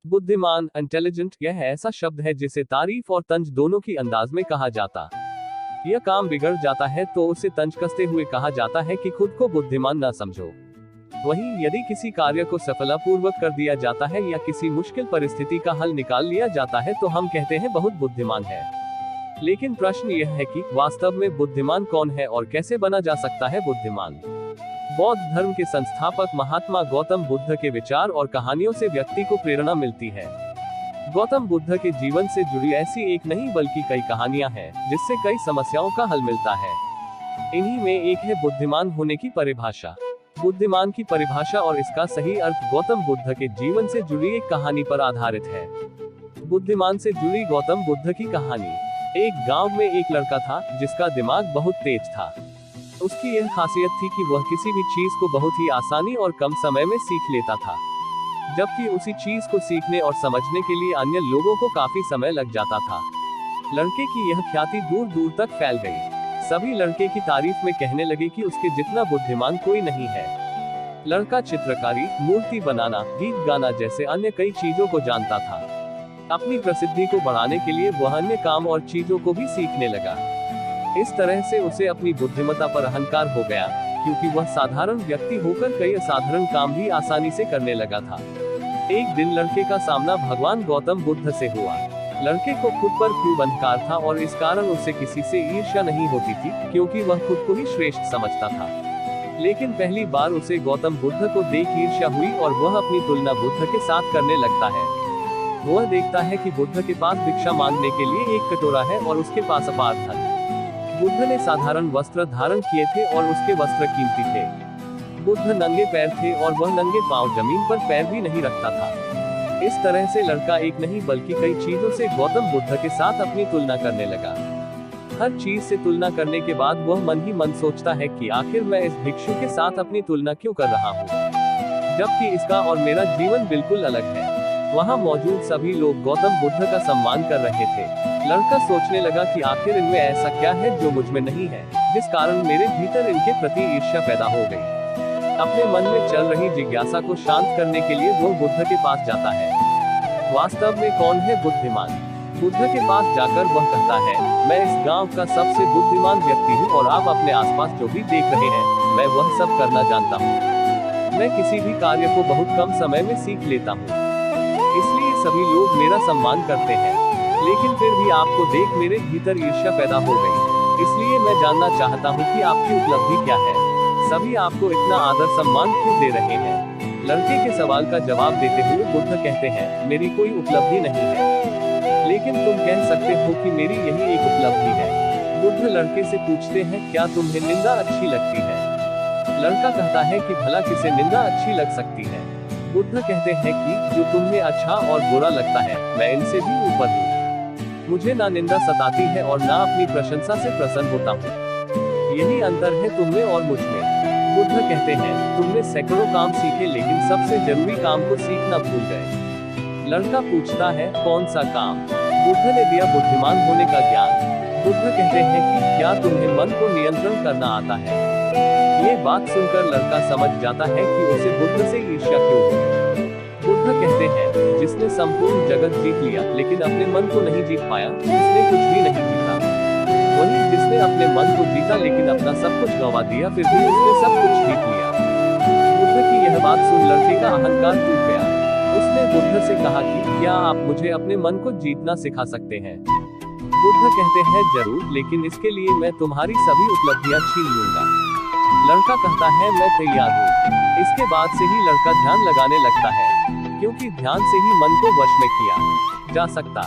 बुद्धिमान, इंटेलिजेंट, यह ऐसा शब्द है जिसे तारीफ और तंज दोनों की अंदाज में कहा जाता। यह काम बिगड़ जाता है तो उसे तंज कसते हुए कहा जाता है कि खुद को बुद्धिमान न समझो। वहीं यदि किसी कार्य को सफलतापूर्वक कर दिया जाता है या किसी मुश्किल परिस्थिति का हल निकाल लिया जाता है तो हम कहते हैं बहुत बुद्धिमान है। लेकिन प्रश्न यह है कि वास्तव में बुद्धिमान कौन है और कैसे बना जा सकता है बुद्धिमान। बौद्ध धर्म के संस्थापक महात्मा गौतम बुद्ध के विचार और कहानियों से व्यक्ति को प्रेरणा मिलती है। गौतम बुद्ध के जीवन से जुड़ी ऐसी एक नहीं बल्कि कई कहानियां हैं जिससे कई समस्याओं का हल मिलता है। इन्हीं में एक है बुद्धिमान होने की परिभाषा। बुद्धिमान की परिभाषा और इसका सही अर्थ गौतम बुद्ध के जीवन से जुड़ी एक कहानी पर आधारित है। बुद्धिमान से जुड़ी गौतम बुद्ध की कहानी। एक गांव में एक लड़का था जिसका दिमाग बहुत तेज था। उसकी यह खासियत थी कि वह किसी भी चीज को बहुत ही आसानी और कम समय में सीख लेता था, जबकि उसी चीज को सीखने और समझने के लिए अन्य लोगों को काफी समय लग जाता था। लड़के की यह ख्याति दूर दूर तक फैल गई। सभी लड़के की तारीफ में कहने लगे कि उसके जितना बुद्धिमान कोई नहीं है। लड़का चित्रकारी, मूर्ति बनाना, गीत गाना जैसे अन्य कई चीजों को जानता था। अपनी प्रसिद्धि को बढ़ाने के लिए वह अन्य काम और चीजों को भी सीखने लगा। इस तरह से उसे अपनी बुद्धिमत्ता पर अहंकार हो गया, क्योंकि वह साधारण व्यक्ति होकर कई असाधारण काम भी आसानी से करने लगा था। एक दिन लड़के का सामना भगवान गौतम बुद्ध से हुआ। लड़के को खुद पर खूब अहंकार था और इस कारण उसे किसी से ईर्ष्या नहीं होती थी, क्योंकि वह खुद को ही श्रेष्ठ समझता था। लेकिन पहली बार उसे गौतम बुद्ध को देख ईर्ष्या हुई और वह अपनी तुलना बुद्ध के साथ करने लगता है। वह देखता है कि बुद्ध के पास भिक्षा मांगने के लिए एक कटोरा है और उसके पास अपार धन। बुद्ध ने साधारण वस्त्र धारण किए थे और उसके वस्त्र कीमती थे। बुद्ध नंगे पैर थे और वह नंगे पांव जमीन पर पैर भी नहीं रखता था। इस तरह से लड़का एक नहीं बल्कि कई चीजों से गौतम बुद्ध के साथ अपनी तुलना करने लगा। हर चीज से तुलना करने के बाद वह मन ही मन सोचता है कि आखिर मैं इस भिक्षु के साथ अपनी तुलना क्यों कर रहा हूँ, जबकि इसका और मेरा जीवन बिल्कुल अलग है। वहाँ मौजूद सभी लोग गौतम बुद्ध का सम्मान कर रहे थे। लड़का सोचने लगा कि आखिर इनमें ऐसा क्या है जो मुझ में नहीं है, जिस कारण मेरे भीतर इनके प्रति ईर्ष्या पैदा हो गई। अपने मन में चल रही जिज्ञासा को शांत करने के लिए वो बुद्ध के पास जाता है। वास्तव में कौन है बुद्धिमान? बुद्ध के पास जाकर वह कहता है, मैं इस गांव का सबसे बुद्धिमान व्यक्ति हूँ और आप अपने आसपास जो भी देख रहे हैं, मैं वह सब करना जानता हूँ। मैं किसी भी कार्य को बहुत कम समय में सीख लेता हूँ, इसलिए सभी लोग मेरा सम्मान करते हैं। लेकिन फिर भी आपको देख मेरे भीतर ईर्ष्या पैदा हो गई। इसलिए मैं जानना चाहता हूँ कि आपकी उपलब्धि क्या है। सभी आपको इतना आदर सम्मान क्यों दे रहे हैं? लड़के के सवाल का जवाब देते हुए बुद्ध कहते हैं, मेरी कोई उपलब्धि नहीं है, लेकिन तुम कह सकते हो कि मेरी यही एक उपलब्धि है। बुद्ध लड़के से पूछते हैं, क्या तुम्हें निंदा अच्छी लगती है? लड़का कहता है कि भला किसे निंदा अच्छी लग सकती है? बुद्ध कहते हैं कि जो तुम्हें अच्छा और बुरा लगता है, मैं इनसे भी ऊपर हूँ। मुझे ना निंदा सताती है और ना अपनी प्रशंसा से प्रसन्न होता हूँ। यही अंतर है तुम में और मुझ में। बुद्ध कहते हैं, तुमने सैकड़ों काम सीखे लेकिन सबसे जरूरी काम को सीखना भूल गए। लड़का पूछता है, कौन सा काम? बुद्ध ने दिया बुद्धिमान होने का ज्ञान। बुद्ध कहते हैं कि क्या तुम्हें मन को नियंत्रण करना आता है? ये बात सुनकर लड़का समझ जाता है कि उसे बुद्ध से ईर्ष्या क्यों हुई। बुद्ध कहते हैं, जिसने संपूर्ण जगत जीत लिया लेकिन अपने मन को नहीं जीत पाया, उसने कुछ भी नहीं जीता। वहीं जिसने अपने मन को जीता लेकिन अपना सब कुछ गंवा दिया, फिर भी उसने सब कुछ जीत लिया। बुद्ध की यह बात सुन लड़के का अहंकार टूट गया। उसने बुद्ध से कहा कि क्या आप मुझे अपने मन को जीतना सिखा सकते हैं? बुद्ध कहते हैं, जरूर, लेकिन इसके लिए मैं तुम्हारी सभी उपलब्धियां छीन लूंगा। लड़का कहता है, मैं तैयार हूँ। इसके बाद से ही लड़का ध्यान लगाने लगता है, क्योंकि ध्यान से ही मन को वश में किया जा सकता